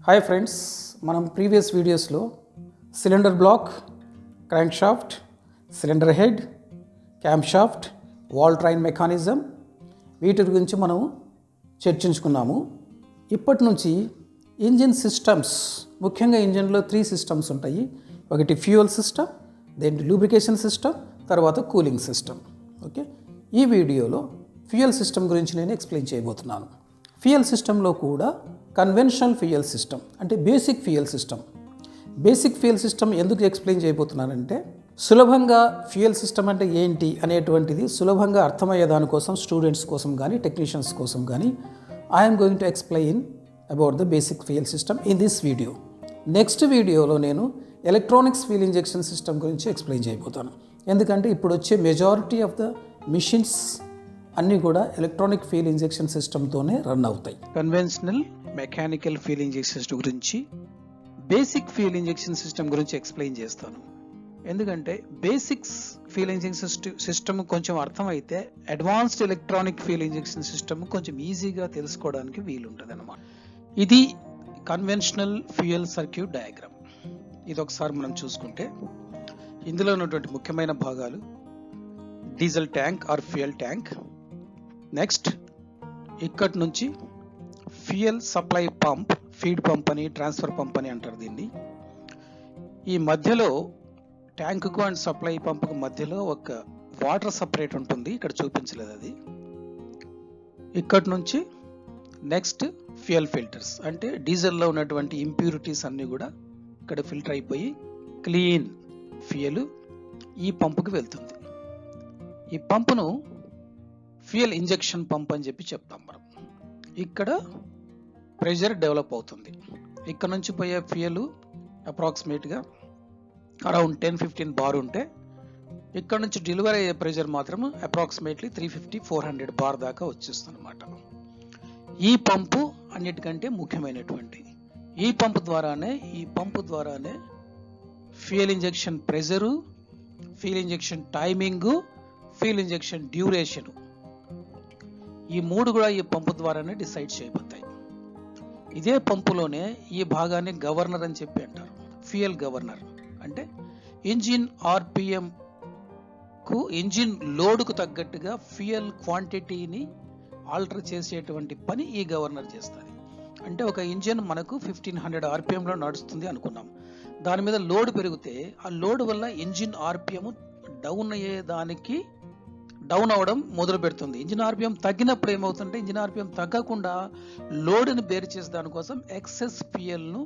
Hi friends, మనం previous వీడియోస్లో cylinder block, crank shaft, cylinder head, cam shaft, valve train mechanism వీటి గురించి మనం చర్చించుకున్నాము. ఇప్పటి నుంచి ఇంజిన్ సిస్టమ్స్, ముఖ్యంగా ఇంజిన్లో 3 సిస్టమ్స్ ఉంటాయి. ఒకటి fuel system, then lubrication system, తర్వాత కూలింగ్ సిస్టమ్. ఓకే, ఈ వీడియోలో ఫ్యూయల్ సిస్టమ్ గురించి నేను ఎక్స్ప్లెయిన్ చేయబోతున్నాను. ఫ్యూయల్ సిస్టంలో కూడా కన్వెన్షనల్ ఫ్యూయల్ సిస్టమ్ అంటే basic fuel system. Basic fuel system ఎందుకు ఎక్స్ప్లెయిన్ చేయబోతున్నానంటే, సులభంగా ఫ్యూయల్ సిస్టమ్ అంటే ఏంటి అనేటువంటిది సులభంగా అర్థమయ్యే దానికోసం స్టూడెంట్స్ కోసం కానీ టెక్నీషియన్స్ కోసం కానీ I'm going to explain about the basic fuel system in this video. Next వీడియోలో నేను ఎలక్ట్రానిక్స్ ఫ్యూయల్ ఇంజెక్షన్ సిస్టమ్ గురించి ఎక్స్ప్లెయిన్ చేయబోతాను. ఎందుకంటే ఇప్పుడు వచ్చే మెజారిటీ ఆఫ్ ద మిషన్స్ అన్నీ కూడా ఎలక్ట్రానిక్ ఫ్యూయల్ ఇంజెక్షన్ సిస్టమ్తోనే రన్ అవుతాయి. Conventional mechanical fuel injection system గురించి, బేసిక్ ఫ్యూయల్ ఇంజెక్షన్ సిస్టమ్ గురించి ఎక్స్ప్లెయిన్ చేస్తాను. ఎందుకంటే బేసిక్స్ ఫ్యూయల్ ఇంజెక్షన్ సిస్టమ్ కొంచెం అర్థమైతే advanced electronic fuel injection system కొంచెం ఈజీగా తెలుసుకోవడానికి వీలుంటుంది అన్నమాట. ఇది కన్వెన్షనల్ ఫ్యూయల్ సర్క్యూట్ డయాగ్రామ్. ఇది ఒకసారి మనం చూసుకుంటే ఇందులో ఉన్నటువంటి ముఖ్యమైన భాగాలు diesel tank are fuel tank. Next ఇక్కడి నుంచి fuel supply pump, feed pump అని, ట్రాన్స్ఫర్ పంప్ అని అంటారు దీన్ని. ఈ మధ్యలో ట్యాంకుకు అండ్ సప్లై పంపుకు మధ్యలో ఒక వాటర్ సపరేట్ ఉంటుంది, ఇక్కడ చూపించలేదు అది. ఇక్కడి నుంచి నెక్స్ట్ ఫ్యూయల్ ఫిల్టర్స్, అంటే డీజిల్లో ఉన్నటువంటి ఇంప్యూరిటీస్ అన్నీ కూడా ఇక్కడ ఫిల్టర్ అయిపోయి క్లీన్ ఫ్యూయల్ ఈ పంపుకి వెళ్తుంది. ఈ పంపును ఫ్యూయల్ ఇంజెక్షన్ పంప్ అని చెప్పి చెప్తాం మనం. ఇక్కడ ప్రెషర్ డెవలప్ అవుతుంది. ఇక్కడ నుంచి పోయే ఫ్యూయల్ అప్రాక్సిమేట్గా అరౌండ్ 10-15 బార్ ఉంటే, ఇక్కడ నుంచి డెలివరీ అయ్యే ప్రెషర్ మాత్రం అప్రాక్సిమేట్లీ 350-400 బార్ దాకా వచ్చేస్తుంది అనమాట. ఈ పంపు అన్నిటికంటే ముఖ్యమైనటువంటి ఈ పంపు ద్వారానే fuel injection pressure, fuel injection timing, fuel injection duration, ఈ 3 కూడా ఈ పంపు ద్వారానే డిసైడ్ చేయబడతాయి. ఇదే పంపులోనే ఈ భాగాన్ని గవర్నర్ అని చెప్పి అంటారు. ఫ్యూయల్ గవర్నర్ అంటే ఇంజిన్ ఆర్పిఎం కు, ఇంజిన్ లోడ్కు తగ్గట్టుగా ఫ్యూయల్ క్వాంటిటీని ఆల్టర్ చేసేటువంటి పని ఈ గవర్నర్ చేస్తుంది. అంటే ఒక ఇంజిన్ మనకు 1500 ఆర్పిఎంలో నడుస్తుంది అనుకున్నాం. దాని మీద లోడ్ పెరిగితే ఆ లోడ్ వల్ల ఇంజిన్ ఆర్పిఎం డౌన్ అవడం మొదలు పెడుతుంది. ఇంజిన్ ఆర్పిఎం తగ్గినప్పుడు ఏమవుతుంటే, ఇంజిన్ ఆర్పిఎం తగ్గకుండా లోడ్ని బేర్ చేసే దానికోసం ఎక్సెస్ ఫ్యూయల్ను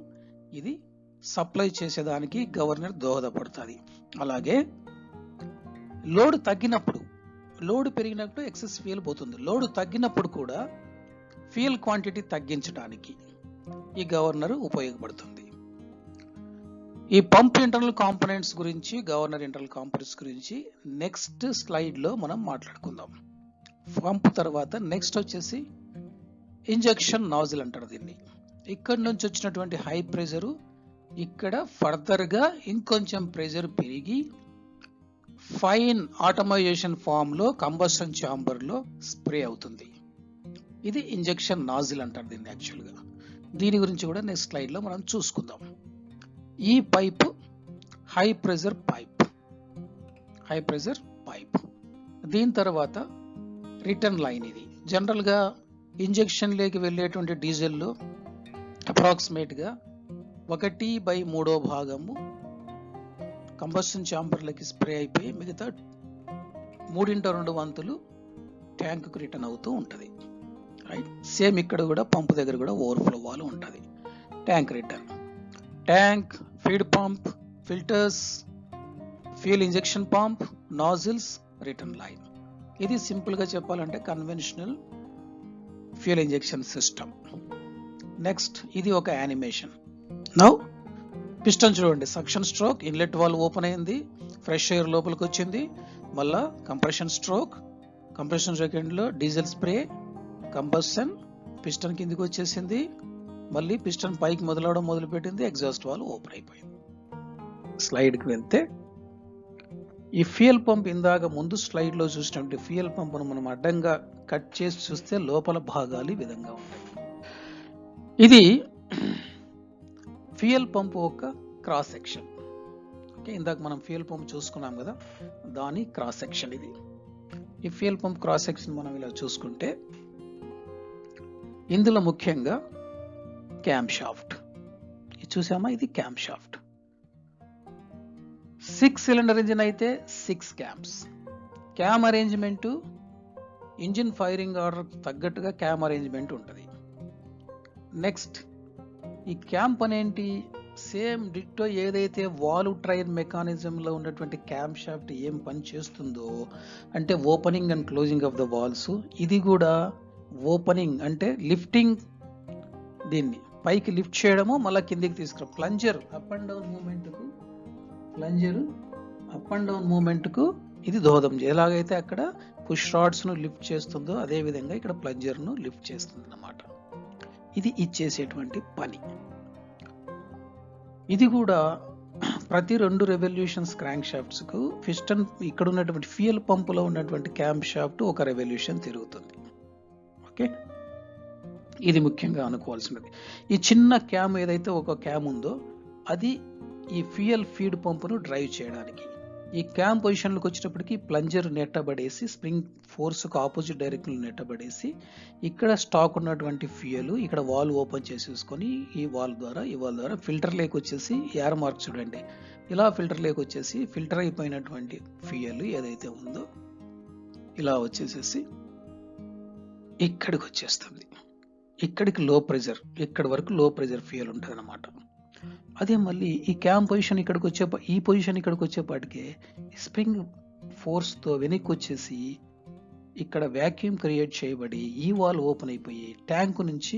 ఇది సప్లై చేసేదానికి గవర్నర్ దోహదపడుతుంది. అలాగే లోడ్ తగ్గినప్పుడు, లోడ్ పెరిగినప్పుడు ఎక్సెస్ ఫ్యూయల్ పోతుంది. లోడ్ తగ్గినప్పుడు కూడా ఫ్యూయల్ క్వాంటిటీ తగ్గించడానికి ఈ గవర్నర్ ఉపయోగపడుతుంది. ఈ పంప్ ఇంటర్నల్ కాంపోనెంట్స్ గురించి, గవర్నర్ ఇంటర్నల్ కాంపోనెంట్స్ గురించి నెక్స్ట్ స్లైడ్లో మనం మాట్లాడుకుందాం. పంప్ తర్వాత నెక్స్ట్ వచ్చేసి ఇంజెక్షన్ నాజిల్ అంటారు దీన్ని. ఇక్కడ నుంచి వచ్చినటువంటి హై ప్రెషరు ఇక్కడ ఫర్దర్గా ఇంకొంచెం ప్రెషర్ పెరిగి ఫైన్ ఆటోమైజేషన్ ఫామ్లో కంబషన్ ఛాంబర్లో స్ప్రే అవుతుంది. ఇది ఇంజెక్షన్ నాజిల్ అంటారు దీన్ని యాక్చువల్గా. దీని గురించి కూడా నెక్స్ట్ స్లైడ్లో మనం చూసుకుందాం. ఈ పైపు హై ప్రెషర్ పైప్. దీని తర్వాత రిటర్న్ లైన్. ఇది జనరల్గా ఇంజెక్షన్లోకి వెళ్ళేటువంటి డీజిల్లో అప్రాక్సిమేట్గా 1/3 కంబషన్ ఛాంబర్లకి స్ప్రే అయిపోయి మిగతా 3/2 ట్యాంకుకు రిటర్న్ అవుతూ ఉంటుంది. రైట్, సేమ్ ఇక్కడ కూడా పంపు దగ్గర కూడా ఓవర్ఫ్లో వాల్ ఉంటుంది. Tank, feed pump, filters, fuel injection pump, nozzles, return line. ఇది సింపుల్గా చెప్పాలంటే conventional fuel injection system. Next ఇది ఒక యానిమేషన్. నౌ పిస్టన్ చూడండి, suction stroke, inlet valve open అయింది, ఫ్రెష్ ఎయిర్ లోపలికి వచ్చింది. మళ్ళా కంప్రెషన్ స్ట్రోక్ సెకండ్లో డీజిల్ స్ప్రే, కంబషన్, పిస్టన్ కిందికి వచ్చేసింది. మళ్ళీ పిస్టన్ పైకి మొదలవడం మొదలుపెట్టింది, ఎగ్జాస్ట్ వాల్వ్ ఓపెన్ అయిపోయింది. స్లైడ్కి వెళ్తే ఈ ఫ్యూయల్ పంప్, ఇందాక ముందు స్లైడ్లో చూసినటువంటి ఫ్యూయల్ పంపును మనం అడ్డంగా కట్ చేసి చూస్తే లోపల భాగాలు ఈ విధంగా ఉంటాయి. ఇది ఫ్యూయల్ పంప్ ఒక క్రాస్ సెక్షన్. ఓకే, ఇందాక మనం ఫ్యూయల్ పంప్ చూసుకున్నాం కదా, దాని క్రాస్ సెక్షన్ ఇది. ఈ ఫ్యూయల్ పంప్ క్రాస్ సెక్షన్ మనం ఇలా చూసుకుంటే ఇందులో ముఖ్యంగా క్యామ్ షాఫ్ట్ ఇది చూసామా, ఇది క్యామ్ షాఫ్ట్. 6 సిలిండర్ ఇంజిన్ అయితే 6 cams. Cam arrangement engine firing order తగ్గట్టుగా క్యామ్ అరేంజ్మెంట్ ఉంటుంది. నెక్స్ట్ ఈ క్యామ్ పని ఏంటి, సేమ్ డిట్టో ఏదైతే వాల్వ్ ట్రైన్ మెకానిజంలో ఉన్నటువంటి క్యామ్ షాఫ్ట్ ఏం పని చేస్తుందో అంటే opening and closing of the valves, ఇది కూడా ఓపెనింగ్ అంటే లిఫ్టింగ్, దీన్ని పైకి లిఫ్ట్ చేయడము మళ్ళీ కిందికి తీసుకురా, ప్లంజర్ అప్ అండ్ డౌన్ మూమెంట్కు, ప్లంజర్ అప్ అండ్ డౌన్ మూమెంట్కు ఇది దోహదం. ఎలాగైతే అక్కడ పుష్ రాడ్స్ను లిఫ్ట్ చేస్తుందో అదే విధంగా ఇక్కడ ప్లంజర్ను లిఫ్ట్ చేస్తుంది అన్నమాట. ఇది ఇచ్చేసేటువంటి పని. ఇది కూడా ప్రతి 2 రెవల్యూషన్స్ క్రాంక్ షాఫ్ట్స్కు పిస్టన్ ఇక్కడ ఉన్నటువంటి ఫ్యూయల్ పంపులో ఉన్నటువంటి క్యామ్ షాఫ్ట్ ఒక రెవల్యూషన్ తిరుగుతుంది. ఓకే, ఇది ముఖ్యంగా అనుకోవాల్సినది. ఈ చిన్న క్యామ్ ఏదైతే ఒక క్యామ్ ఉందో అది ఈ ఫ్యూయల్ ఫీడ్ పంపును డ్రైవ్ చేయడానికి. ఈ క్యామ్ పొజిషన్లోకి వచ్చేటప్పటికి ప్లంజర్ నెట్టబడేసి స్ప్రింగ్ ఫోర్స్కు ఆపోజిట్ డైరెక్షన్లో నెట్టబడేసి ఇక్కడ స్టాక్ ఉన్నటువంటి ఫ్యూయల్ ఇక్కడ వాల్ ఓపెన్ చేసేసుకొని ఈ వాల్ ద్వారా ఫిల్టర్ లేక్ వచ్చేసి ఎయిర్ మార్క్ చూడండి, ఇలా ఫిల్టర్ లేక్ వచ్చేసి ఫిల్టర్ అయిపోయినటువంటి ఫ్యూయల్ ఏదైతే ఉందో ఇలా వచ్చేసేసి ఇక్కడికి వచ్చేస్తుంది. ఇక్కడికి లో ప్రెజర్, ఇక్కడి వరకు లో ప్రెజర్ ఫ్యూయల్ ఉంటుంది అన్నమాట. అదే మళ్ళీ ఈ క్యామ్ పొజిషన్ ఈ పొజిషన్ ఇక్కడికి వచ్చేపాటికే స్ప్రింగ్ ఫోర్స్తో వెనక్కి వచ్చేసి ఇక్కడ వ్యాక్యూమ్ క్రియేట్ చేయబడి ఈ వాల్ ఓపెన్ అయిపోయి ట్యాంకు నుంచి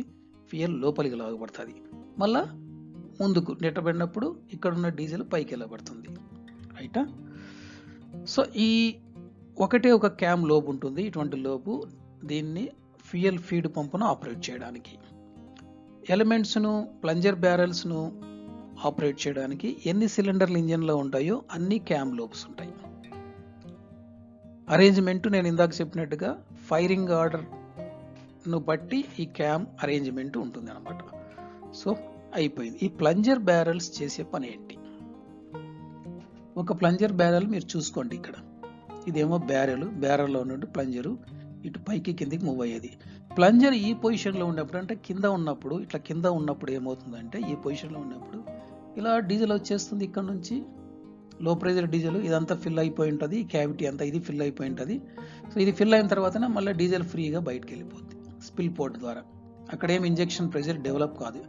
ఫ్యూయల్ లోపలికి లాగబడుతుంది. మళ్ళా ముందుకు నెట్టబడినప్పుడు ఇక్కడ ఉన్న డీజిల్ పైకి వెళ్ళబడుతుంది. రైటా? సో ఈ ఒకటే ఒక క్యామ్ లోబ్ ఉంటుంది. ఇటువంటి లోబు దీన్ని ఫ్యూయల్ ఫీడ్ పంపును ఆపరేట్ చేయడానికి, ఎలిమెంట్స్ను ప్లంజర్ బ్యారెల్స్ను ఆపరేట్ చేయడానికి ఎన్ని సిలిండర్లు ఇంజిన్లో ఉంటాయో అన్ని క్యామ్ లోబ్స్ ఉంటాయి. అరేంజ్మెంట్ నేను ఇందాక చెప్పినట్టుగా ఫైరింగ్ ఆర్డర్ను బట్టి ఈ క్యామ్ అరేంజ్మెంట్ ఉంటుంది అన్నమాట. సో అయిపోయింది. ఈ ప్లంజర్ బ్యారెల్స్ చేసే పని ఏంటి, ఒక ప్లంజర్ బ్యారెల్ మీరు చూసుకోండి. ఇక్కడ ఇదేమో బ్యారెల్లో ఉన్నట్టు ప్లంజరు ఇటు పైకి కిందికి మూవ్ అయ్యేది. ప్లంజర్ ఈ పొజిషన్లో ఉన్నప్పుడు అంటే కింద ఉన్నప్పుడు ఏమవుతుందంటే ఈ పొజిషన్లో ఉన్నప్పుడు ఇలా డీజిల్ వచ్చేస్తుంది. ఇక్కడ నుంచి లో ప్రెజర్ డీజిల్ ఇదంతా ఫిల్ అయిపోయి ఉంటుంది, ఈ క్యావిటీ అంతా ఇది ఫిల్ అయిపోయి ఉంటుంది. సో ఇది ఫిల్ అయిన తర్వాతనే మళ్ళీ డీజిల్ ఫ్రీగా బయటకు వెళ్ళిపోతుంది స్పిల్ పోర్ట్ ద్వారా. అక్కడ ఏం ఇంజెక్షన్ ప్రెజర్ డెవలప్ కాదు.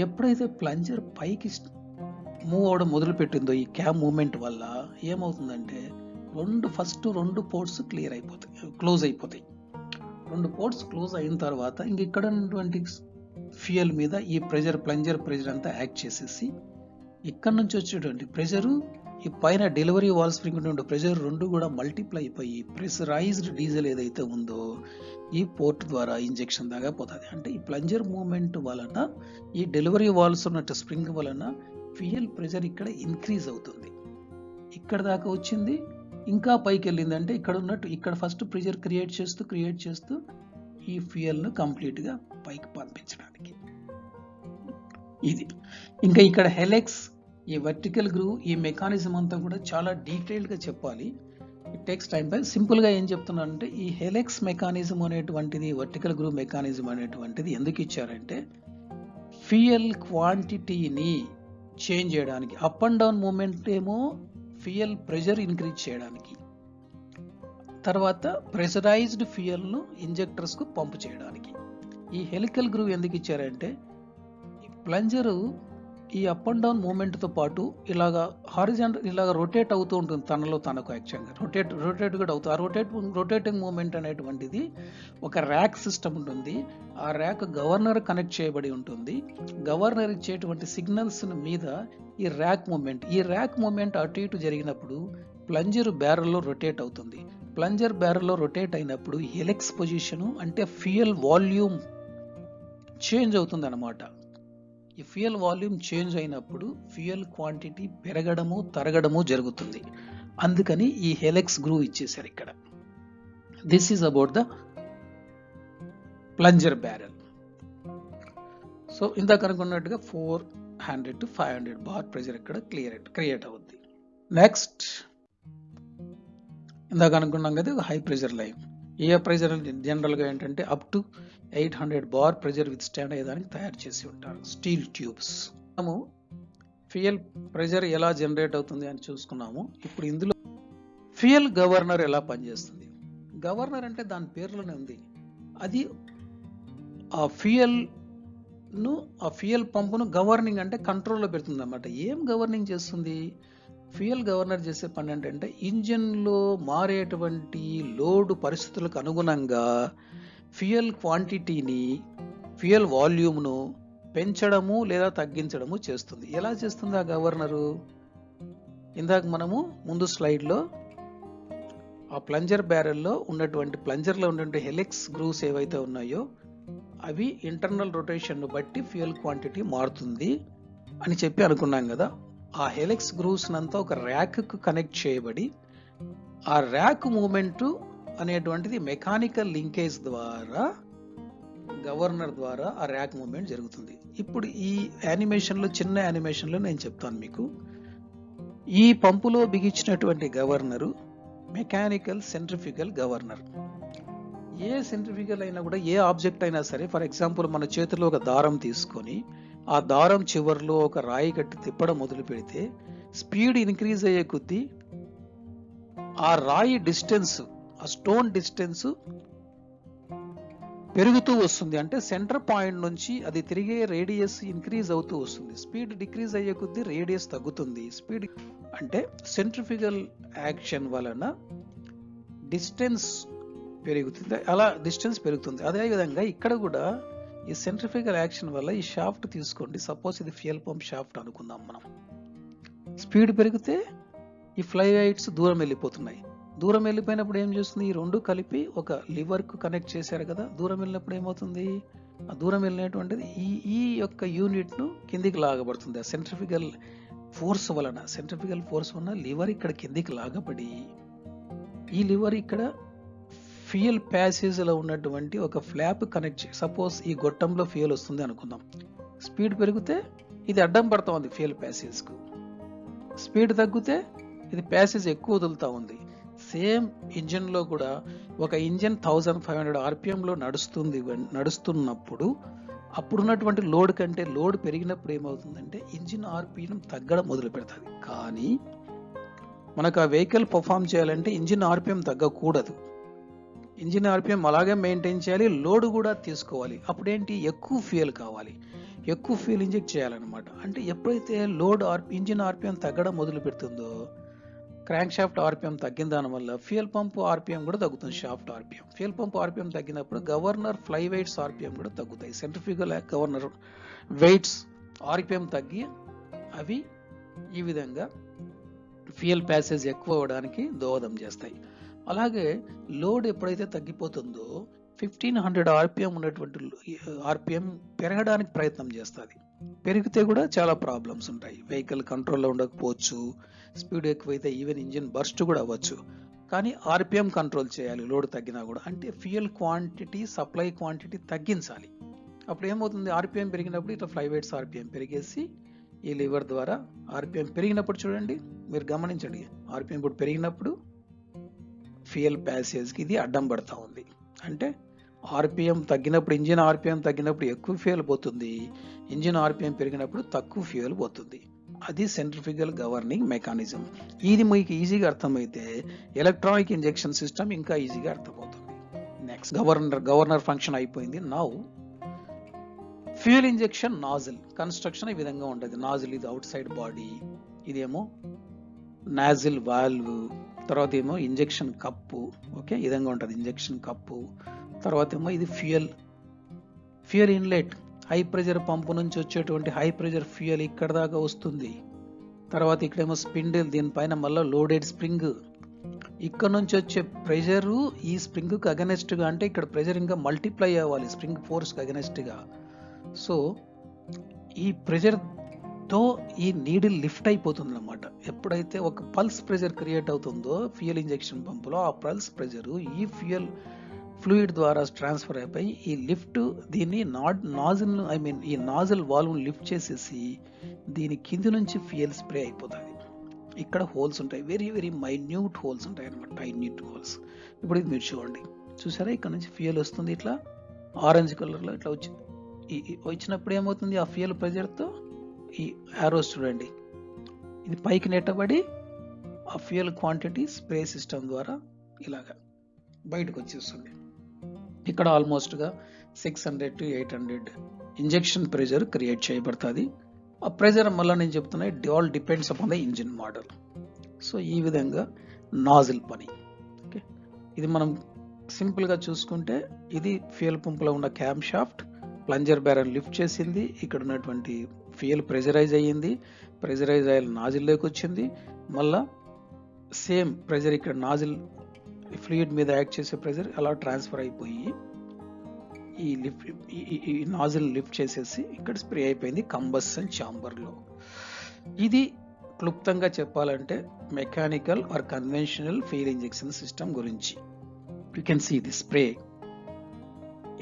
ఎప్పుడైతే ప్లంజర్ పైకి మూవ్ అవడం మొదలుపెట్టిందో ఈ క్యామ్ మూమెంట్ వల్ల ఏమవుతుందంటే ఫస్ట్ రెండు పోర్ట్స్ క్లోజ్ అయిపోతాయి. 2 పోర్ట్స్ క్లోజ్ అయిన తర్వాత ఇంక ఇక్కడ ఉన్నటువంటి ఫ్యూయల్ మీద ఈ ప్లంజర్ ప్రెజర్ అంతా యాక్ట్ చేసేసి ఇక్కడ నుంచి వచ్చేటువంటి ప్రెజరు ఈ పైన డెలివరీ వాల్ స్ప్రింగ్ ఉండే ప్రెజర్ 2 కూడా మల్టిప్లై అయిపోయి ప్రెషరైజ్డ్ డీజిల్ ఏదైతే ఉందో ఈ పోర్ట్ ద్వారా ఇంజెక్షన్ దాకా పోతుంది. అంటే ఈ ప్లంజర్ మూమెంట్ వలన ఈ డెలివరీ వాల్స్ ఉన్నట్టు స్ప్రింగ్ వలన ఫ్యూయల్ ప్రెజర్ ఇక్కడ ఇంక్రీజ్ అవుతుంది. ఇక్కడ దాకా వచ్చింది, ఇంకా పైకి వెళ్ళింది. అంటే ఇక్కడ ఫస్ట్ ప్రెజర్ క్రియేట్ చేస్తూ ఈ ఫ్యూయల్ను కంప్లీట్గా పైకి పంపించడానికి. ఇది ఇంకా ఇక్కడ హెలెక్స్, ఈ వర్టికల్ గ్రూవ్, ఈ మెకానిజం అంతా కూడా చాలా డీటెయిల్డ్గా చెప్పాలి. It takes time. సింపుల్గా ఏం చెప్తున్నానంటే ఈ హెలెక్స్ మెకానిజం అనేటువంటిది, వర్టికల్ గ్రూవ్ మెకానిజం అనేటువంటిది ఎందుకు ఇచ్చారంటే ఫ్యూయల్ క్వాంటిటీని చేంజ్ చేయడానికి. అప్ అండ్ డౌన్ మూమెంట్ ఏమో ఫ్యూయల్ ప్రెషర్ ఇంక్రీజ్ చేయడానికి, తర్వాత ప్రెషరైజ్డ్ ఫ్యూయల్ను ఇంజెక్టర్స్కు పంపు చేయడానికి. ఈ హెలికల్ గ్రూవ్ ఎందుకు ఇచ్చారంటే ప్లంజరు ఈ అప్ అండ్ డౌన్ మూమెంట్తో పాటు ఇలాగా హారిజాంటల్ ఇలాగ రొటేట్ అవుతూ ఉంటుంది తనలో తనకు. యాక్చువల్గా రొటేట్ కూడా అవుతుంది. ఆ రొటేటింగ్ మూమెంట్ అనేటువంటిది ఒక ర్యాక్ సిస్టమ్ ఉంటుంది. ఆ ర్యాక్ గవర్నర్ కనెక్ట్ చేయబడి ఉంటుంది. గవర్నర్ ఇచ్చేటువంటి సిగ్నల్స్ మీద ఈ ర్యాక్ మూమెంట్ అటు ఇటు జరిగినప్పుడు ప్లంజర్ బ్యారెల్లో రొటేట్ అవుతుంది. ప్లంజర్ బ్యారెల్లో రొటేట్ అయినప్పుడు హెలిక్స్ పొజిషను అంటే ఫ్యూయల్ వాల్యూమ్ చేంజ్ అవుతుంది అన్నమాట. ఈ ఫ్యూయల్ వాల్యూమ్ చేంజ్ అయినప్పుడు ఫ్యూయల్ క్వాంటిటీ పెరగడము తరగడము జరుగుతుంది. అందుకని ఈ హెలిక్స్ గ్రూవ్ ఇచ్చేసారు ఇక్కడ. This is about the plunger barrel. So ఇందాక అనుకున్నట్టుగా 4 400 to 500 బార్ ప్రెజర్ ఇక్కడ క్రియేట్ అవుద్ది. నెక్స్ట్ ఇందాక అనుకున్నాం కదా హై ప్రెజర్ లైన్. ఏ ప్రెజర్ జనరల్గా ఏంటంటే up to 800 bar pressure with stand అయ్యేదానికి తయారు చేసి ఉంటారు స్టీల్ ట్యూబ్స్. మనము ఫ్యూయల్ ప్రెజర్ ఎలా జనరేట్ అవుతుంది అని చూసుకున్నాము. ఇప్పుడు ఇందులో ఫ్యూయల్ గవర్నర్ ఎలా పనిచేస్తుంది. గవర్నర్ అంటే దాని పేరులోనే ఉంది, అది ఆ ఫ్యూయల్ పంపును గవర్నింగ్ అంటే కంట్రోల్లో పెడుతుంది అన్నమాట. ఏం గవర్నింగ్ చేస్తుంది? ఫ్యూయల్ గవర్నర్ చేసే పని ఏంటంటే ఇంజిన్లో మారేటువంటి లోడ్ పరిస్థితులకు అనుగుణంగా ఫ్యూయల్ క్వాంటిటీని, ఫ్యూయల్ వాల్యూమ్ను పెంచడము లేదా తగ్గించడము చేస్తుంది. ఎలా చేస్తుంది ఆ గవర్నరు? ఇందాక మనము ముందు స్లైడ్లో ఆ ప్లంజర్ బ్యారెల్లో ఉన్నటువంటి హెలిక్స్ గ్రూవ్స్ ఏవైతే ఉన్నాయో అవి ఇంటర్నల్ రొటేషన్ను బట్టి ఫ్యూయల్ క్వాంటిటీ మారుతుంది అని చెప్పి అనుకున్నాం కదా. ఆ హెలిక్స్ గ్రూవ్స్ అంతా ఒక ర్యాక్కు కనెక్ట్ చేయబడి ఆ ర్యాక్ మూమెంట్ అనేటువంటిది మెకానికల్ లింకేజ్ ద్వారా గవర్నర్ ద్వారా ఆ ర్యాక్ మూమెంట్ జరుగుతుంది. ఇప్పుడు ఈ చిన్న యానిమేషన్లో నేను చెప్తాను మీకు. ఈ పంపులో బిగించినటువంటి గవర్నరు మెకానికల్ సెంట్రిఫ్యూగల్ గవర్నర్. ఏ సెంట్రిఫ్యూగల్ అయినా కూడా, ఏ ఆబ్జెక్ట్ అయినా సరే, ఫర్ ఎగ్జాంపుల్ మన చేతిలో ఒక దారం తీసుకొని ఆ దారం చివర్లో ఒక రాయి కట్టి తిప్పడం మొదలు పెడితే స్పీడ్ ఇంక్రీజ్ అయ్యే కొద్దీ ఆ రాయి డిస్టెన్స్, ఆ స్టోన్ డిస్టెన్స్ పెరుగుతూ వస్తుంది. అంటే సెంటర్ పాయింట్ నుంచి అది తిరిగే రేడియస్ ఇంక్రీజ్ అవుతూ వస్తుంది. స్పీడ్ డిక్రీజ్ అయ్యే కొద్దీ రేడియస్ తగ్గుతుంది. స్పీడ్ అంటే సెంట్రిఫ్యూగల్ యాక్షన్ వలన డిస్టెన్స్ పెరుగుతుంది, అలా డిస్టెన్స్ పెరుగుతుంది. అదేవిధంగా ఇక్కడ కూడా ఈ సెంట్రిఫ్యూగల్ యాక్షన్ వల్ల ఈ షాఫ్ట్ తీసుకోండి, సపోజ్ ఇది ఫ్యూయల్ పంప్ షాఫ్ట్ అనుకుందాం మనం. స్పీడ్ పెరిగితే ఈ ఫ్లై వైట్స్ దూరం వెళ్ళిపోతున్నాయి. దూరం వెళ్ళిపోయినప్పుడు ఏం చేస్తుంది? ఈ రెండు కలిపి ఒక లివర్కు కనెక్ట్ చేశారు కదా. దూరం వెళ్ళినప్పుడు ఏమవుతుంది? ఆ దూరం వెళ్ళినటువంటిది ఈ యొక్క యూనిట్ను కిందికి లాగబడుతుంది. ఆ సెంట్రిఫ్యూగల్ ఫోర్స్ వలన లివర్ ఇక్కడ కిందికి లాగబడి ఈ లివర్ ఇక్కడ ఫ్యూయల్ ప్యాసేజ్లో ఉన్నటువంటి ఒక ఫ్లాప్ కనెక్ట్ చేసి, సపోజ్ ఈ గొట్టంలో ఫ్యూయల్ వస్తుంది అనుకుందాం. స్పీడ్ పెరిగితే ఇది అడ్డం పడతా ఉంది ఫ్యూయల్ ప్యాసేజ్కు. స్పీడ్ తగ్గితే ఇది ప్యాసేజ్ ఎక్కువ వదులుతూ ఉంది. సేమ్ ఇంజిన్లో కూడా ఒక ఇంజిన్ 1500 RPMలో నడుస్తున్నప్పుడు అప్పుడున్నటువంటి లోడ్ కంటే లోడ్ పెరిగినప్పుడు ఏమవుతుందంటే ఇంజిన్ RPM తగ్గడం మొదలు పెడుతుంది. కానీ మనకు ఆ వెహికల్ పర్ఫామ్ చేయాలంటే ఇంజిన్ RPM తగ్గకూడదు. ఇంజిన్ RPM అలాగే మెయింటైన్ చేయాలి, లోడ్ కూడా తీసుకోవాలి. అప్పుడేంటి? ఎక్కువ ఫ్యూయల్ కావాలి, ఎక్కువ ఫ్యూయల్ ఇంజెక్ట్ చేయాలన్నమాట. అంటే ఎప్పుడైతే ఇంజిన్ RPM తగ్గడం మొదలు పెడుతుందో క్రాంక్ షాఫ్ట్ RPM తగ్గిన దానివల్ల ఫ్యూయల్ పంప్ RPM కూడా తగ్గుతుంది. Shaft RPM, fuel pump RPM తగ్గినప్పుడు గవర్నర్ ఫ్లై వెయిట్స్ RPM కూడా తగ్గుతాయి. సెంట్రిఫ్యూగల్ గవర్నర్ వెయిట్స్ RPM తగ్గి అవి ఈ విధంగా ఫ్యూయల్ ప్యాసేజ్ ఎక్కువ అవ్వడానికి దోహదం చేస్తాయి. అలాగే లోడ్ ఎప్పుడైతే తగ్గిపోతుందో 1500 RPM ఉన్నటువంటి RPM పెరగడానికి ప్రయత్నం చేస్తుంది. పెరిగితే కూడా చాలా ప్రాబ్లమ్స్ ఉంటాయి. వెహికల్ కంట్రోల్లో ఉండకపోవచ్చు, స్పీడ్ ఎక్కువైతే ఈవెన్ ఇంజిన్ బర్స్ట్ కూడా అవ్వచ్చు. కానీ RPM కంట్రోల్ చేయాలి లోడ్ తగ్గినా కూడా. అంటే ఫ్యూయల్ క్వాంటిటీ, సప్లై క్వాంటిటీ తగ్గించాలి. అప్పుడు ఏమవుతుంది? RPM పెరిగినప్పుడు ఇట్లా ఫ్లై వెయిట్స్ RPM పెరిగేసి ఈ లివర్ ద్వారా RPM పెరిగినప్పుడు చూడండి, మీరు గమనించండి, RPM ఇప్పుడు పెరిగినప్పుడు ఫ్యూయల్ ప్యాసేజ్కి ఇది అడ్డం పడతా ఉంది. అంటే RPM తగ్గినప్పుడు, ఇంజిన్ RPM తగ్గినప్పుడు ఎక్కువ ఫ్యూయల్ పోతుంది, ఇంజిన్ RPM పెరిగినప్పుడు తక్కువ ఫ్యూయల్ పోతుంది. అది సెంట్రిఫ్యూగల్ గవర్నింగ్ మెకానిజం. ఇది మీకు ఈజీగా అర్థమైతే ఎలక్ట్రానిక్ ఇంజెక్షన్ సిస్టమ్ ఇంకా ఈజీగా అర్థమవుతుంది. నెక్స్ట్ గవర్నర్ ఫంక్షన్ అయిపోయింది. Now fuel injection nozzle construction ఈ విధంగా ఉంటుంది. నాజిల్ ఇది అవుట్ సైడ్ బాడీ, ఇదేమో నాజిల్ వాల్వ్, తర్వాత ఏమో ఇంజెక్షన్ కప్పు. ఓకే, ఈ విధంగా ఉంటుంది ఇంజెక్షన్ కప్పు. తర్వాత ఏమో ఇది ఫ్యూయల్ ఇన్లెట్, హై ప్రెజర్ పంపు నుంచి వచ్చేటువంటి హై ప్రెజర్ ఫ్యూయల్ ఇక్కడ దాకా వస్తుంది. తర్వాత ఇక్కడేమో స్పిండిల్, దీనిపైన మళ్ళీ లోడెడ్ స్ప్రింగ్. ఇక్కడ నుంచి వచ్చే ప్రెజరు ఈ స్ప్రింగ్కి అగనెస్ట్గా, అంటే ఇక్కడ ప్రెజర్ ఇంకా మల్టిప్లై అవ్వాలి స్ప్రింగ్ ఫోర్స్కి అగనెస్ట్గా. సో ఈ ప్రెజర్తో ఈ నీడిల్ లిఫ్ట్ అయిపోతుంది అన్నమాట. ఎప్పుడైతే ఒక పల్స్ ప్రెజర్ క్రియేట్ అవుతుందో ఫ్యూయల్ ఇంజెక్షన్ పంపులో, ఆ పల్స్ ప్రెజరు ఈ ఫ్యూయల్ ఫ్లూయిడ్ ద్వారా ట్రాన్స్ఫర్ అయిపోయి ఈ లిఫ్ట్ దీన్ని నాజిల్ ఈ నాజిల్ వాల్వ్ని లిఫ్ట్ చేసేసి దీని కింది నుంచి ఫ్యూయల్ స్ప్రే అయిపోతుంది. ఇక్కడ హోల్స్ ఉంటాయి, వెరీ వెరీ మైన్యూట్ హోల్స్ ఉంటాయి అనమాట, మైన్యూట్ హోల్స్. ఇప్పుడు ఇది మీరు చూసారా, ఇక్కడ నుంచి ఫ్యూయల్ వస్తుంది, ఇట్లా ఆరెంజ్ కలర్లో ఇట్లా వచ్చినప్పుడు ఏమవుతుంది, ఆ ఫ్యూయల్ ప్రెజర్తో ఈ యారోస్ చూడండి, ఇది పైకి నెట్టబడి ఆ ఫ్యూయల్ క్వాంటిటీ స్ప్రే సిస్టమ్ ద్వారా ఇలాగా బయటకు వచ్చేస్తుంది. ఇక్కడ ఆల్మోస్ట్గా 600 to 800 ఇంజెక్షన్ ప్రెజర్ క్రియేట్ చేయబడుతుంది. ఆ ప్రెజర్ మళ్ళీ నేను చెప్తున్నా, all depends upon the engine model. So ఈ విధంగా నాజిల్ పని. ఓకే, ఇది మనం సింపుల్గా చూసుకుంటే ఇది ఫ్యూయల్ పంపులో ఉన్న cam shaft, plunger barrel lift చేసింది, ఇక్కడ ఉన్నటువంటి ఫ్యూయల్ ప్రెజరైజ్ అయ్యింది, ప్రెజరైజ్ అయ్యే నాజిల్లోకి వచ్చింది, మళ్ళా సేమ్ ప్రెజర్ ఇక్కడ నాజిల్ ఫ్లూయిడ్ మీద యాక్ట్ చేసే ప్రెజర్ అలా ట్రాన్స్ఫర్ అయిపోయి ఈ నాజిల్ లిఫ్ట్ చేసేసి ఇక్కడ స్ప్రే అయిపోయింది కంబషన్ ఛాంబర్లో. ఇది క్లుప్తంగా చెప్పాలంటే mechanical or conventional fuel injection system గురించి. You can see the spray.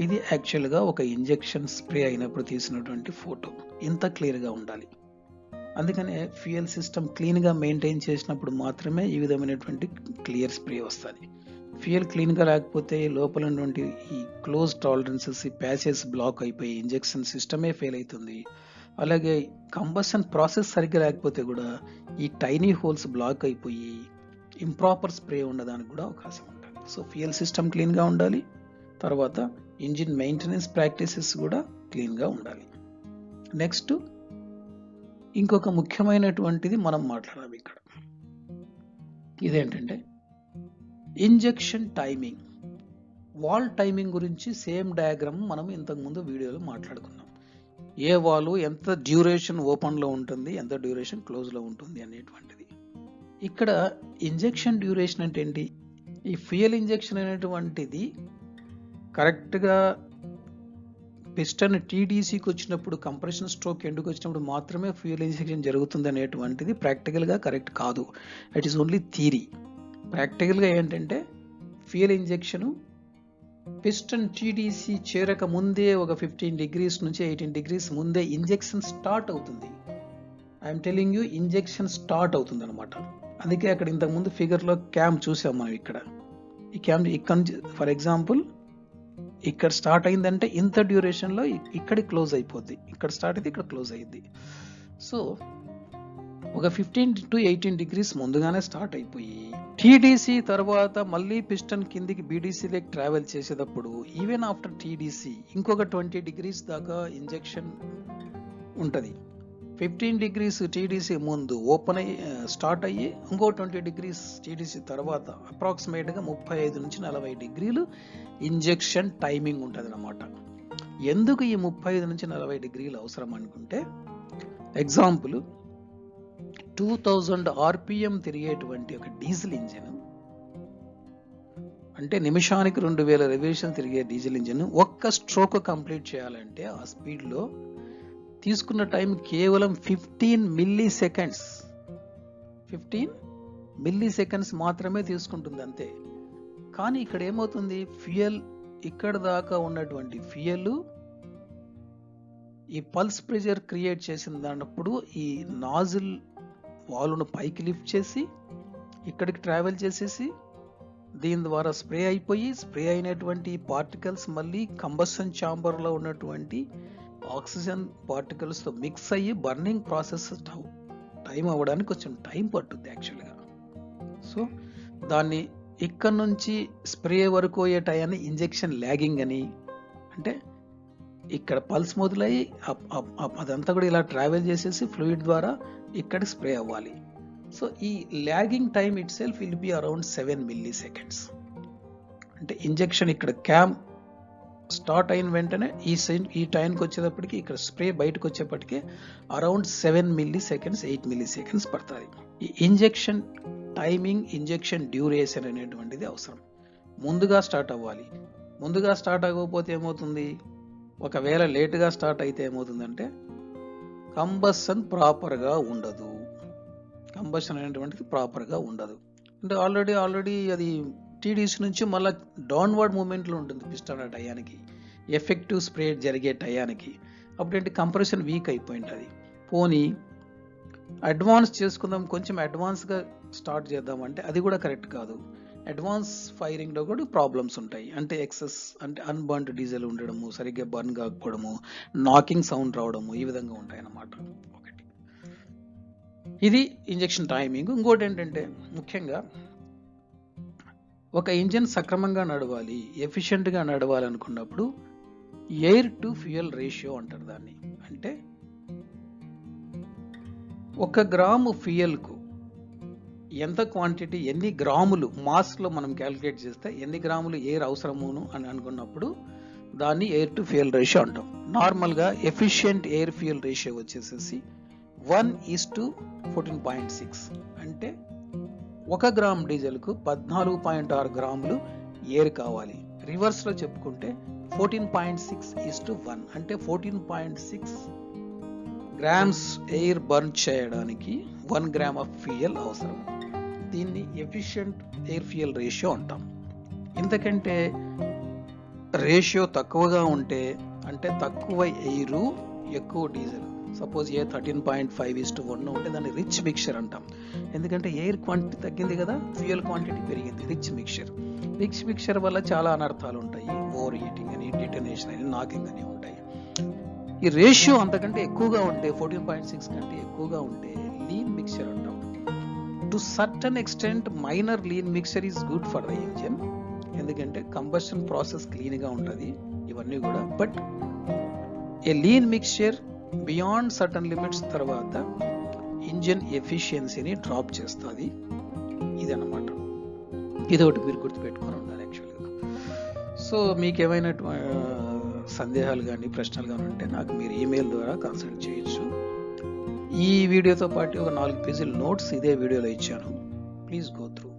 ఇది యాక్చువల్గా ఒక ఇంజెక్షన్ స్ప్రే అయినప్పుడు తీసినటువంటి ఫోటో. ఇంత క్లియర్గా ఉండాలి. అందుకనే ఫ్యూయల్ సిస్టమ్ క్లీన్గా మెయింటైన్ చేసినప్పుడు మాత్రమే ఈ విధమైనటువంటి క్లియర్ స్ప్రే వస్తుంది. ఫ్యూయల్ క్లీన్గా లేకపోతే లోపల ఉన్నటువంటి ఈ క్లోజ్ టాలరెన్సెస్, ఈ ప్యాచెస్ బ్లాక్ అయిపోయి ఇంజెక్షన్ సిస్టమే ఫెయిల్ అవుతుంది. అలాగే కంబషన్ ప్రాసెస్ సరిగ్గా లేకపోతే కూడా ఈ టైనీ హోల్స్ బ్లాక్ అయిపోయి ఇంప్రాపర్ స్ప్రే ఉండడానికి కూడా అవకాశం ఉంటుంది. సో ఫ్యూయల్ సిస్టమ్ క్లీన్గా ఉండాలి, తర్వాత ఇంజిన్ మెయింటెనెన్స్ ప్రాక్టీసెస్ కూడా క్లీన్గా ఉండాలి. నెక్స్ట్ ఇంకొక ముఖ్యమైనటువంటిది మనం మాట్లాడాలి ఇక్కడ. ఇదేంటంటే ఇంజెక్షన్ టైమింగ్, వాల్ టైమింగ్ గురించి సేమ్ డయాగ్రామ్ మనం ఇంతకుముందు వీడియోలో మాట్లాడుకున్నాం. ఏ వాల్వ్ ఎంత డ్యూరేషన్ ఓపెన్లో ఉంటుంది, ఎంత డ్యూరేషన్ క్లోజ్లో ఉంటుంది అనేటువంటిది. ఇక్కడ ఇంజెక్షన్ డ్యూరేషన్ అంటే ఏంటి, ఈ ఫ్యూయల్ ఇంజెక్షన్ అనేటువంటిది కరెక్ట్గా పిస్టన్ టీడీసీకి వచ్చినప్పుడు, కంప్రెషన్ స్ట్రోక్ ఎండుకు వచ్చినప్పుడు మాత్రమే ఫ్యూయల్ ఇంజెక్షన్ జరుగుతుంది అనేటువంటిది ప్రాక్టికల్గా కరెక్ట్ కాదు. It is only theory. ప్రాక్టికల్గా ఏంటంటే ఫ్యూయల్ ఇంజెక్షను పిస్టన్ టీడీసీ చేరక ముందే ఒక 15 degrees నుంచి 18 degrees ముందే ఇంజెక్షన్ స్టార్ట్ అవుతుంది. I'm telling you, injection start అవుతుంది అనమాట. అందుకే అక్కడ ఇంతకుముందు ఫిగర్లో క్యామ్ చూసాం మనం. ఇక్కడ ఈ క్యామ్ ఇక్కడ నుంచి ఫర్ ఎగ్జాంపుల్ ఇక్కడ స్టార్ట్ అయిందంటే ఇంత డ్యూరేషన్లో ఇక్కడికి క్లోజ్ అయిపోద్ది, ఇక్కడ స్టార్ట్ అయితే ఇక్కడ క్లోజ్ అయ్యింది. సో ఒక 15 to 18 degrees ముందుగానే స్టార్ట్ అయిపోయి టీడీసీ తర్వాత మళ్ళీ పిస్టన్ కిందికి బీడీసీలోకి ట్రావెల్ చేసేటప్పుడు ఈవెన్ ఆఫ్టర్ టీడీసీ ఇంకొక 20 degrees దాకా ఇంజెక్షన్ ఉంటుంది. 15 degrees టీడీసీ ముందు ఓపెన్ అయ్యి స్టార్ట్ అయ్యి ఇంకో 20 degrees టీడీసీ తర్వాత అప్రాక్సిమేట్గా 35 నుంచి 40 degrees ఇంజెక్షన్ టైమింగ్ ఉంటుంది అన్నమాట. ఎందుకు ఈ 35 నుంచి 40 degrees అవసరం అనుకుంటే, ఎగ్జాంపుల్ 2000 RPM తిరిగేటువంటి ఒక డీజిల్ ఇంజిన్, అంటే నిమిషానికి 2000 రెవల్యూషన్ తిరిగే డీజిల్ ఇంజిన్ ఒక్క స్ట్రోక్ కంప్లీట్ చేయాలంటే ఆ స్పీడ్లో తీసుకున్న టైం కేవలం 15 milliseconds. 15 milliseconds మాత్రమే తీసుకుంటుంది అంతే. కానీ ఇక్కడ ఏమవుతుంది, ఫ్యూయల్ ఇక్కడ దాకా ఉన్నటువంటి ఫ్యూయల్ ఈ పల్స్ ప్రెజర్ క్రియేట్ చేసిన దానప్పుడు ఈ నాజిల్ వాల్వ్ను పైకి లిఫ్ట్ చేసి ఇక్కడికి ట్రావెల్ చేసేసి దీని ద్వారా స్ప్రే అయిపోయి స్ప్రే అయినటువంటి పార్టికల్స్ మళ్ళీ కంబషన్ ఛాంబర్లో ఉన్నటువంటి ఆక్సిజన్ పార్టికల్స్తో మిక్స్ అయ్యి బర్నింగ్ ప్రాసెస్ టైం అవ్వడానికి కొంచెం టైం పట్టుద్ది యాక్చువల్గా. సో దాన్ని ఇక్కడ నుంచి స్ప్రే వరకు అయ్యే టైంని ఇంజెక్షన్ ల్యాగింగ్ అని, అంటే ఇక్కడ పల్స్ మొదలయ్యి అదంతా కూడా ఇలా ట్రావెల్ చేసేసి ఫ్లూయిడ్ ద్వారా ఇక్కడ స్ప్రే అవ్వాలి. సో ఈ lagging time it self will be around 7 milliseconds. అంటే ఇంజెక్షన్ ఇక్కడ క్యామ్ స్టార్ట్ అయిన వెంటనే ఈ టైంకి వచ్చేటప్పటికి ఇక్కడ స్ప్రే బయటకు వచ్చేప్పటికే అరౌండ్ 7 milliseconds 8 milliseconds పడుతుంది. ఈ ఇంజెక్షన్ టైమింగ్, ఇంజెక్షన్ డ్యూరేషన్ అనేటువంటిది అవసరం. ముందుగా స్టార్ట్ అవ్వాలి. ముందుగా స్టార్ట్ అవ్వకపోతే ఏమవుతుంది, ఒకవేళ లేటుగా స్టార్ట్ అయితే ఏమవుతుందంటే కంబషన్ ప్రాపర్గా ఉండదు. కంబషన్ అనేటువంటిది ప్రాపర్గా ఉండదు. అంటే ఆల్రెడీ అది TDC నుంచి మళ్ళీ డౌన్వర్డ్ మూమెంట్లో ఉంటుంది పిస్టన్ ఆ టయానికి, ఎఫెక్టివ్ స్ప్రేడ్ జరిగే టయానికి. అప్పుడేంటి కంప్రెషన్ వీక్ అయిపోయింది. అది పోనీ అడ్వాన్స్ చేసుకుందాం, కొంచెం అడ్వాన్స్గా స్టార్ట్ చేద్దామంటే అది కూడా కరెక్ట్ కాదు. అడ్వాన్స్ ఫైరింగ్లో కూడా ప్రాబ్లమ్స్ ఉంటాయి. అంటే ఎక్సెస్, అంటే అన్బర్న్డ్ డీజిల్ ఉండడము, సరిగ్గా బర్న్ కాకపోవడము, నాకింగ్ సౌండ్ రావడము, ఈ విధంగా ఉంటాయి అన్నమాట. ఒకటి ఇది ఇంజెక్షన్ టైమింగ్. ఇంకోటి ఏంటంటే ముఖ్యంగా ఒక ఇంజిన్ సక్రమంగా నడవాలి, ఎఫిషియెంట్గా నడవాలనుకున్నప్పుడు ఎయిర్ టు ఫ్యూయల్ రేషియో అంటారు దాన్ని. అంటే 1 గ్రాము ఫ్యూయల్కు ఎంత క్వాంటిటీ, ఎన్ని గ్రాములు మాస్లో మనం క్యాలిక్యులేట్ చేస్తే ఎన్ని గ్రాములు ఎయిర్ అవసరమును అని అనుకున్నప్పుడు దాన్ని ఎయిర్ టు ఫ్యూయల్ రేషియో అంటాం. నార్మల్గా ఎఫిషియెంట్ ఎయిర్ ఫ్యూయల్ రేషియో వచ్చేసేసి 1:14.6. అంటే 1 గ్రామ్ డీజిల్కు 14.6 గ్రాములు ఎయిర్ కావాలి. రివర్స్లో చెప్పుకుంటే 14.6:1. అంటే 14.6 గ్రామ్స్ ఎయిర్ బర్న్ చేయడానికి 1 గ్రామ్ ఆఫ్ ఫ్యూయల్ అవసరం. దీన్ని ఎఫిషియెంట్ ఎయిర్ ఫ్యూయల్ రేషియో అంటాం. ఇంతకంటే రేషియో తక్కువగా ఉంటే, అంటే తక్కువ ఎయిర్ ఎక్కువ డీజిల్, సపోజ్ ఏ 13.5:1 ఉంటే దాన్ని రిచ్ మిక్చర్ అంటాం. ఎందుకంటే ఎయిర్ క్వాంటిటీ తగ్గింది కదా, ఫ్యూయల్ క్వాంటిటీ పెరిగింది. రిచ్ మిక్చర్ వల్ల చాలా అనర్థాలు ఉంటాయి. ఓవర్ హీటింగ్ అని, డిటనేషన్ అని, నాకింగ్ అని ఉంటాయి. ఈ రేషియో అంతకంటే ఎక్కువగా ఉంటే, 14.6 కంటే ఎక్కువగా ఉంటే లీన్ మిక్చర్ అంటాం. To certain extent minor lean mixture is good for the engine. ఎందుకంటే కంబషన్ ప్రాసెస్ క్లీన్గా ఉంటుంది ఇవన్నీ కూడా. But a lean mixture beyond certain limits తర్వాత ఇంజిన్ ఎఫిషియన్సీని డ్రాప్ చేస్తుంది. ఇది అన్నమాట. ఇది ఒకటి మీరు గుర్తుపెట్టుకొని ఉండాలి యాక్చువల్గా. సో మీకు ఏమైనా సందేహాలు కానీ ప్రశ్నలు కానీ ఉంటే నాకు మీరు ఈమెయిల్ ద్వారా కన్సల్ట్ చేయొచ్చు. ఈ వీడియోతో పాటు ఒక 4 పేజీల నోట్స్ ఇదే వీడియోలో ఇచ్చాను. Please go through.